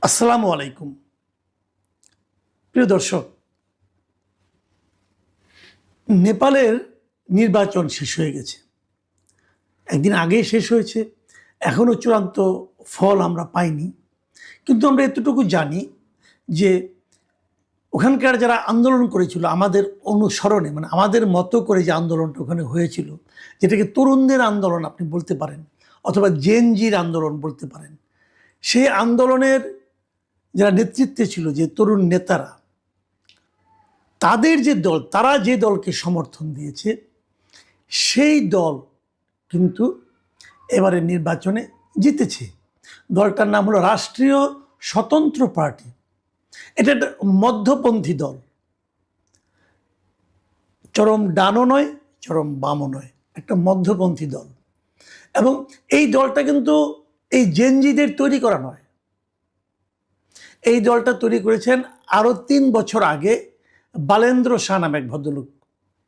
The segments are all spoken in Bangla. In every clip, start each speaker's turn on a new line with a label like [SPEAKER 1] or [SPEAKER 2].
[SPEAKER 1] আসসালামু আলাইকুম প্রিয় দর্শক, নেপালের নির্বাচন শেষ হয়ে গেছে। একদিন আগেই শেষ হয়েছে, এখনও চূড়ান্ত ফল আমরা পাইনি। কিন্তু আমরা এতটুকু জানি যে ওখানকার যারা আন্দোলন করেছিল আমাদের অনুসরণে, মানে আমাদের মতো করে যে আন্দোলনটা ওখানে হয়েছিল, যেটাকে তরুণদের আন্দোলন আপনি বলতে পারেন অথবা জেনজির আন্দোলন বলতে পারেন, সেই আন্দোলনের যারা নেতৃত্বে ছিল, যে তরুণ নেতারা, তাদের যে দল, তারা যে দলকে সমর্থন দিয়েছে সেই দল কিন্তু এবারে নির্বাচনে জিতেছে। দলটার নাম হলো রাষ্ট্রীয় স্বতন্ত্র পার্টি। এটা একটা মধ্যপন্থী দল, চরম ডানও নয়, চরম বামও নয়, একটা মধ্যপন্থী দল। এবং এই দলটা কিন্তু এই জেনজিদের তৈরি করা নয়। এই দলটা তৈরি করেছেন আরও 3 বছর আগে বালেন্দ্র শাহ নামে এক ভদ্রলোক,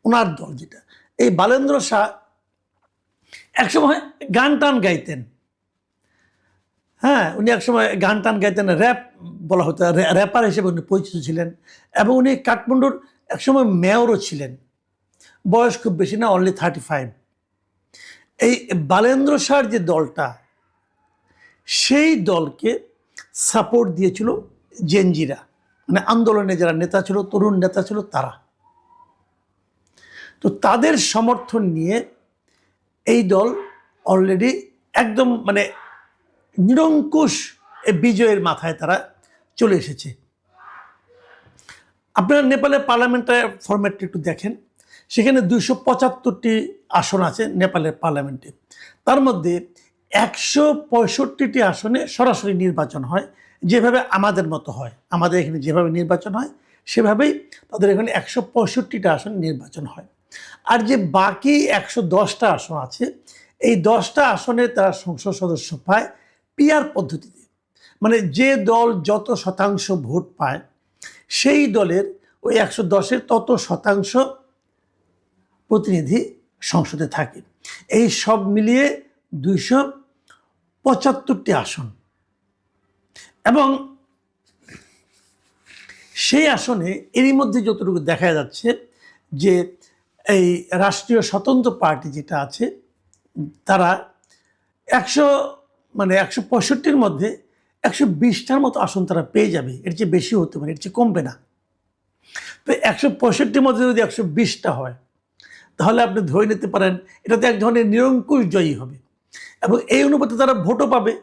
[SPEAKER 1] ওনার দল যেটা। এই বালেন্দ্র শাহ একসময় গান টান গাইতেন। হ্যাঁ, উনি একসময় গান টান গাইতেন, র্যাপ বলা হতো, র্যাপার হিসেবে উনি পরিচিত ছিলেন। এবং উনি কাঠমান্ডুর একসময় মেয়রও ছিলেন। বয়স খুব বেশি না, অনলি 35। এই বালেন্দ্র শাহর যে দলটা, সেই দলকে সাপোর্ট দিয়েছিল জেনজিরা, মানে আন্দোলনে যারা নেতা ছিল, তরুণ নেতা ছিল তারা। তো তাদের সমর্থন নিয়ে এই দল অলরেডি একদম মানে নিরঙ্কুশ বিজয়ের মাথায় তারা চলে এসেছে। আপনারা নেপালের পার্লামেন্টের ফরম্যাটটা একটু দেখেন, সেখানে 275টি আসন আছে নেপালের পার্লামেন্টে। তার মধ্যে 165টি আসনে সরাসরি নির্বাচন হয়, যেভাবে আমাদের মতো হয়। আমাদের এখানে যেভাবে নির্বাচন হয় সেভাবেই তাদের এখানে 165টা আসন নির্বাচন হয়। আর যে বাকি 110টা আসন আছে, এই 10টা আসনে তারা সংসদ সদস্য পায় পিআর পদ্ধতিতে। মানে যে দল যত শতাংশ ভোট পায় সেই দলের ওই 110-এর তত শতাংশ প্রতিনিধি সংসদে থাকে। এই সব মিলিয়ে 275টি আসন। এবং সেই আসনে এরই মধ্যে যতটুকু দেখা যাচ্ছে যে এই রাষ্ট্রীয় স্বতন্ত্র পার্টি যেটা আছে, তারা 165টির মধ্যে 120টার মতো আসন তারা পেয়ে যাবে। এর চেয়ে বেশি হতে পারে, এর চেয়ে কমবে না। তো 165টির মধ্যে যদি 120টা হয়, তাহলে আপনি ধরে নিতে পারেন এটাতে এক ধরনের নিরঙ্কুশ জয়ী হবে। এবং এই অনুপাতে তারা ভোটও পাবে।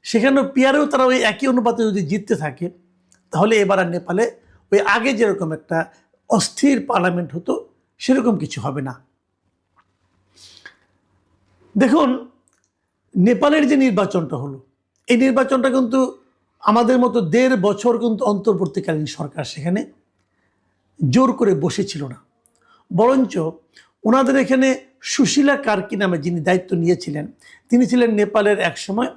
[SPEAKER 1] সেখানেও পিয়ারেও তারা ওই একই অনুপাতে যদি জিততে থাকে, তাহলে এবার আর নেপালে ওই আগে যেরকম একটা অস্থির পার্লামেন্ট হতো সেরকম কিছু হবে না। দেখুন, নেপালের যে নির্বাচনটা হলো, এই নির্বাচনটা কিন্তু আমাদের মতো 1.5 বছর কিন্তু অন্তর্বর্তীকালীন সরকার সেখানে জোর করে বসেছিল না। বরঞ্চ ওনাদের এখানে সুশীলা কার্কি নামে যিনি দায়িত্ব নিয়েছিলেন, তিনি ছিলেন নেপালের একসময়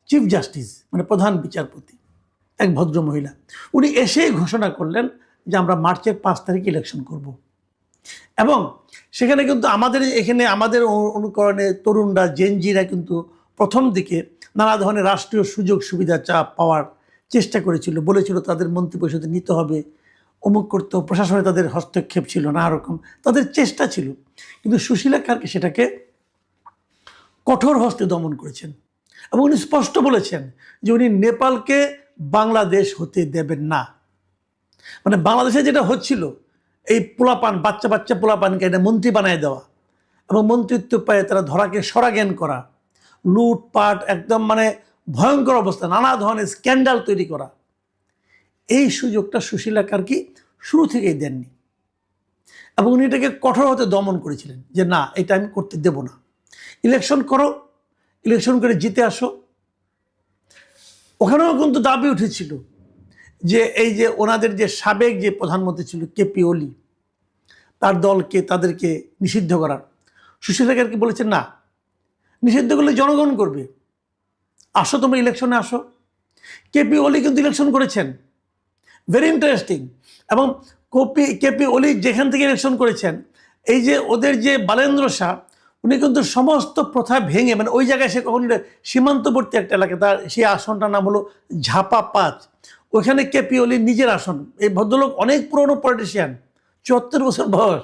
[SPEAKER 1] চিফ জাস্টিস, মানে প্রধান বিচারপতি, এক ভদ্র মহিলা। উনি এসেই ঘোষণা করলেন যে আমরা মার্চের 5 তারিখ ইলেকশন করব। এবং সেখানে কিন্তু আমাদের এখানে আমাদের অনুকরণে তরুণরা, জেনজিরা কিন্তু প্রথম দিকে নানা ধরনের রাষ্ট্রীয় সুযোগ সুবিধা পাওয়ার চেষ্টা করেছিল, বলেছিল তাদের মন্ত্রিপরিষদে নিতে হবে, অমুক করতে, প্রশাসনে তাদের হস্তক্ষেপ ছিল, নানা রকম তাদের চেষ্টা ছিল। কিন্তু সুশীলা কার্কি সেটাকে কঠোর হস্তে দমন করেছেন। এবং উনি স্পষ্ট বলেছেন যে উনি নেপালকে বাংলাদেশ হতে দেবেন না। মানে বাংলাদেশে যেটা হচ্ছিল, এই পোলাপান, বাচ্চা বাচ্চা পোলাপানকে এটা মন্ত্রী বানায় দেওয়া এবং মন্ত্রিত্ব পায়ে তারা ধরাকে সরাজ্ঞান করা, লুটপাট, একদম মানে ভয়ঙ্কর অবস্থা, নানা ধরনের স্ক্যান্ডাল তৈরি করা, এই সুযোগটা সুশীলা কার্কি শুরু থেকেই দেননি। এবং উনি এটাকে কঠোর হতে দমন করেছিলেন যে না, এটা আমি করতে দেব না। ইলেকশন করো, ইলেকশন করে জিতে আসো। ওখানেও কিন্তু দাবি উঠেছিল যে এই যে ওনাদের যে সাবেক যে প্রধানমন্ত্রী ছিল কেপি ওলি, তার দলকে, তাদেরকে নিষিদ্ধ করার। সুশীলা কার্কি বলেছেন না, নিষিদ্ধ করলে জনগণ করবে, আসো তোমরা ইলেকশনে আসো। কেপি ওলি কিন্তু ইলেকশন করেছেন, ভেরি ইন্টারেস্টিং। এবং কেপি ওলি যেখান থেকে ইলেকশন করেছেন, এই যে ওদের যে বালেন্দ্র শাহ, উনি কিন্তু সমস্ত প্রথা ভেঙে, মানে ওই জায়গায় সে কখন সীমান্তবর্তী একটা এলাকা, তার সেই আসনটার নাম হলো ঝাপা 5, ওইখানে কেপি ওলির নিজের আসন। এই ভদ্রলোক অনেক পুরনো পলিটিশিয়ান, 74 বছর বয়স,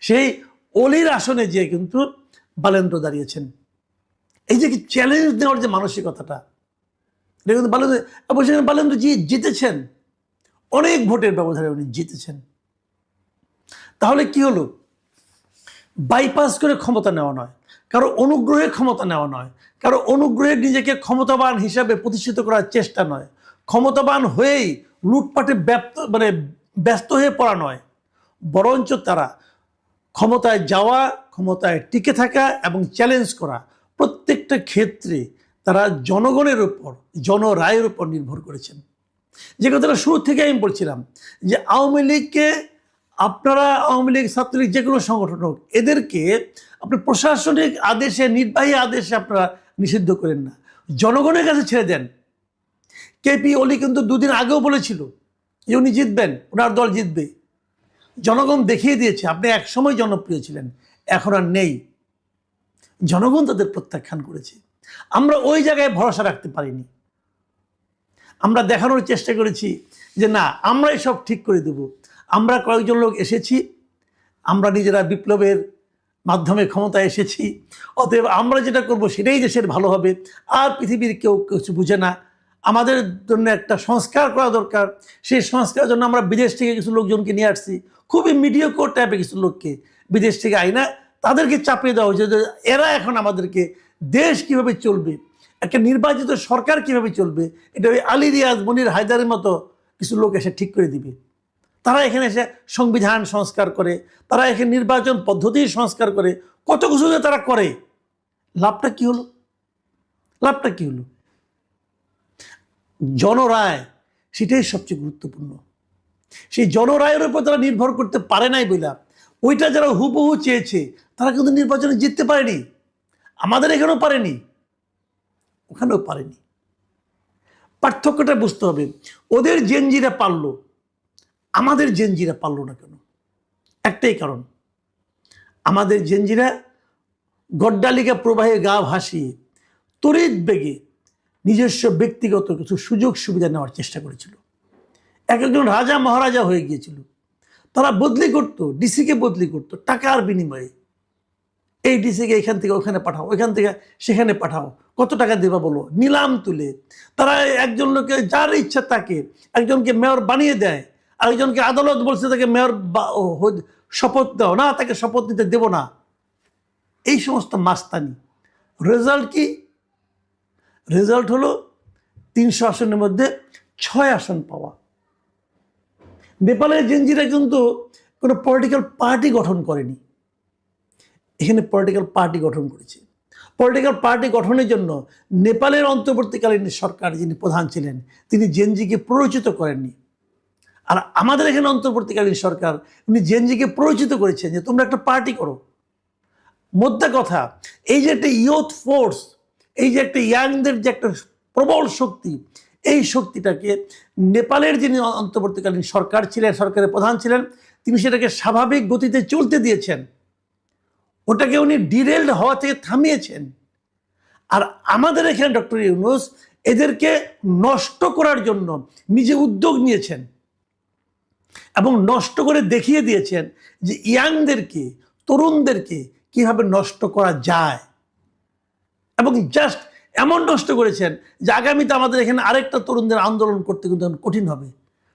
[SPEAKER 1] সেই অলির আসনে যে কিন্তু বালেন্দ্র দাঁড়িয়েছেন। এই যে চ্যালেঞ্জ নেওয়ার যে মানসিকতাটা, এটা কিন্তু বালেন্দ্র জিতেছেন, অনেক ভোটের ব্যবধানে উনি জিতেছেন। তাহলে কি হলো? বাইপাস করে ক্ষমতা নেওয়া নয়, কারো অনুগ্রহে ক্ষমতা নেওয়া নয়, কারো অনুগ্রহে নিজেকে ক্ষমতাবান হিসাবে প্রতিষ্ঠিত করার চেষ্টা নয়, ক্ষমতাবান হয়েই লুটপাটে ব্যস্ত হয়ে পড়া নয়, বরঞ্চ তারা ক্ষমতায় যাওয়া, ক্ষমতায় টিকে থাকা এবং চ্যালেঞ্জ করা, প্রত্যেকটা ক্ষেত্রে তারা জনগণের উপর, জনরায়ের উপর নির্ভর করেছেন। যে কথাটা শুরু থেকে আমি বলছিলাম যে আওয়ামী লীগকে আপনারা, আওয়ামী লীগ, ছাত্রলীগ, যে কোনো সংগঠন হোক, এদেরকে আপনি প্রশাসনিক আদেশে, নির্বাহী আদেশে আপনারা নিষিদ্ধ করেন না, জনগণের কাছে ছেড়ে দেন। কেপি ওলি কিন্তু দুদিন আগেও বলেছিল যে উনি জিতবেন, ওনার দল জিতবে। জনগণ দেখিয়ে দিয়েছে আপনি একসময় জনপ্রিয় ছিলেন, এখন আর নেই। জনগণ তাদের প্রত্যাখ্যান করেছে। আমরা ওই জায়গায় ভরসা রাখতে পারিনি। আমরা দেখানোর চেষ্টা করেছি যে না, আমরাই সব ঠিক করে দেব। আমরা কয়েকজন লোক এসেছি, আমরা নিজেরা বিপ্লবের মাধ্যমে ক্ষমতায় এসেছি, অতএব আমরা যেটা করব সেটাই দেশের ভালো হবে, আর পৃথিবীর কেউ কিছু বুঝে না, আমাদের জন্য একটা সংস্কার করা দরকার। সেই সংস্কারের জন্য আমরা বিদেশ থেকে কিছু লোকজনকে নিয়ে আসছি, খুবই মিডিওকোর টাইপের কিছু লোককে বিদেশ থেকে আইনা তাদেরকে চাপিয়ে দেওয়া হয়েছে যে এরা এখন আমাদেরকে দেশ কিভাবে চলবে, একটা নির্বাচিত সরকার কিভাবে চলবে, এটা ওই আলী রিয়াজ, মনির হায়দারের মতো কিছু লোক এসে ঠিক করে দিবে। তারা এখানে এসে সংবিধান সংস্কার করে, তারা এখানে নির্বাচন পদ্ধতি সংস্কার করে, কত কিছু তারা করে। লাভটা কি হলো? লাভটা কি হলো? জনরায়, সেটাই সবচেয়ে গুরুত্বপূর্ণ। সেই জনরায়ের উপর তারা নির্ভর করতে পারে নাই বইলা, ওইটা যারা হুবহু চেয়েছে তারা কিন্তু নির্বাচনে জিততে পারেনি। আমাদের এখানেও পারেনি, ওখানেও পারেনি। পার্থক্যটা বুঝতে হবে। ওদের জেনজিরা পারলো, আমাদের জেনজিরা পারলো না কেন? একটাই কারণ, আমাদের জেনজিরা গড্ডালিকা প্রবাহে গা ভাসিয়ে তড়িৎ বেগে নিজস্ব ব্যক্তিগত কিছু সুযোগ সুবিধা নেওয়ার চেষ্টা করেছিল। একজন রাজা মহারাজা হয়ে গিয়েছিল। তারা বদলি করতো, ডিসিকে বদলি করতো টাকার বিনিময়ে। এই ডিসিকে এখান থেকে ওখানে পাঠাও, ওইখান থেকে সেখানে পাঠাও, কত টাকা দেবা বলো, নিলাম তুলে। তারা একজন লোকে যার ইচ্ছা তাকে একজনকে মেয়র বানিয়ে দেয়, আরেকজনকে আদালত বলছে তাকে মেয়র শপথ দাও, না তাকে শপথ নিতে দেব না। এই সমস্ত মাস্তানি। রেজাল্ট কি? রেজাল্ট হলো 300 আসনের মধ্যে 6 আসন পাওয়া। নেপালের জেনজিরা কিন্তু কোনো পলিটিক্যাল পার্টি গঠন করেনি, এখানে পলিটিক্যাল পার্টি গঠন করেছে। পলিটিক্যাল পার্টি গঠনের জন্য নেপালের অন্তর্বর্তীকালীন সরকার যিনি প্রধান ছিলেন তিনি জেনজিকে প্ররোচিত করেননি। আর আমাদের এখানে অন্তর্বর্তীকালীন সরকার উনি জেনজিকে প্ররোচিত করেছেন যে তোমরা একটা পার্টি করো। মোদ্দা কথা, এই যে একটা ইয়ুথ ফোর্স, এই যে একটা ইয়াংদের যে একটা প্রবল শক্তি, এই শক্তিটাকে নেপালের যিনি অন্তর্বর্তীকালীন সরকার ছিলেন, সরকারের প্রধান ছিলেন, তিনি সেটাকে স্বাভাবিক গতিতে চলতে দিয়েছেন, ওটাকে উনি ডিরেলড হওয়া থেকে থামিয়েছেন। আর আমাদের এখানে ডক্টর ইউনূস এদেরকে নষ্ট করার জন্য নিজে উদ্যোগ নিয়েছেন এবং নষ্ট করে দেখিয়ে দিয়েছেন যে ইয়াংদেরকে, তরুণদেরকে কিভাবে নষ্ট করা যায়। এবং জাস্ট এমন নষ্ট করেছেন যে আগামীতে আমাদের এখানে আরেকটা তরুণদের আন্দোলন করতে কিন্তু কঠিন হবে,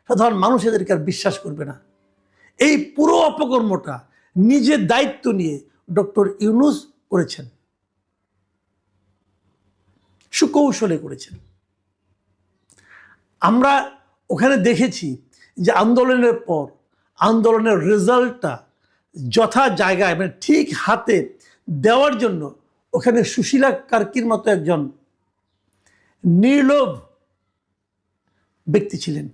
[SPEAKER 1] সাধারণ মানুষ এদেরকে আর বিশ্বাস করবে না। এই পুরো অপকর্মটা নিজের দায়িত্ব নিয়ে ডক্টর ইউনূস করেছেন, সুকৌশলে করেছেন। আমরা ওখানে দেখেছি যে আন্দোলনের পর আন্দোলনের রেজাল্টটা যথা জায়গায়, মানে ঠিক হাতে দেওয়ার জন্য ওখানে সুশীলা কার্কির মতো একজন নির্লোভ ব্যক্তি ছিলেন,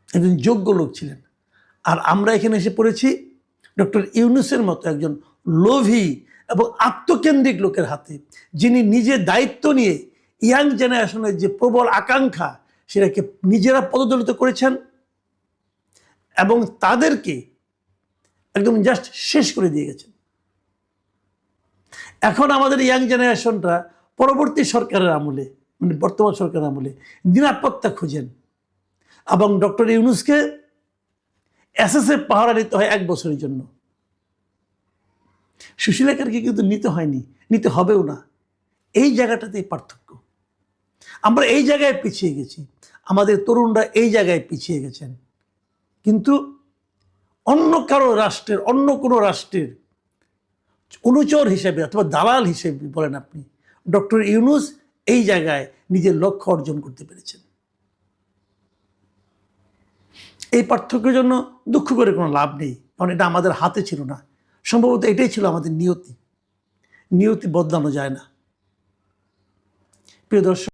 [SPEAKER 1] একজন যোগ্য লোক ছিলেন। আর আমরা এখানে এসে পড়েছি ডক্টর ইউনূসের মতো একজন লোভী এবং আত্মকেন্দ্রিক লোকের হাতে, যিনি নিজে দায়িত্ব নিয়ে ইয়াং জেনারেশনের যে প্রবল আকাঙ্ক্ষা সেটাকে নিজেরা পদদলিত করেছেন এবং তাদেরকে একদম জাস্ট শেষ করে দিয়ে গেছেন। এখন আমাদের ইয়াং জেনারেশনটা পরবর্তী সরকারের আমলে, মানে বর্তমান সরকারের আমলে নিরাপত্তা খুঁজেন, এবং ডক্টর ইউনূসকে এসএসএফ পাহারা নিতে হয় 1 বছরের জন্য। সুশীলাকে কিন্তু নিতে হয়নি, নিতে হবেও না। এই জায়গাটাতেই পার্থক্য। আমরা এই জায়গায় পিছিয়ে গেছি, আমাদের তরুণরা এই জায়গায় পিছিয়ে গেছেন। কিন্তু অন্য কারো রাষ্ট্রের, অন্য কোনো রাষ্ট্রের অনুচর হিসেবে অথবা দালাল হিসেবে বলেন আপনি, ডক্টর ইউনূস এই জায়গায় নিজের লক্ষ্য অর্জন করতে পেরেছেন। এই পার্থক্যের জন্য দুঃখ করে কোনো লাভ নেই, কারণ এটা আমাদের হাতে ছিল না। সম্ভবত এটাই ছিল আমাদের নিয়তি। নিয়তি বদলানো যায় না। প্রিয় দর্শক।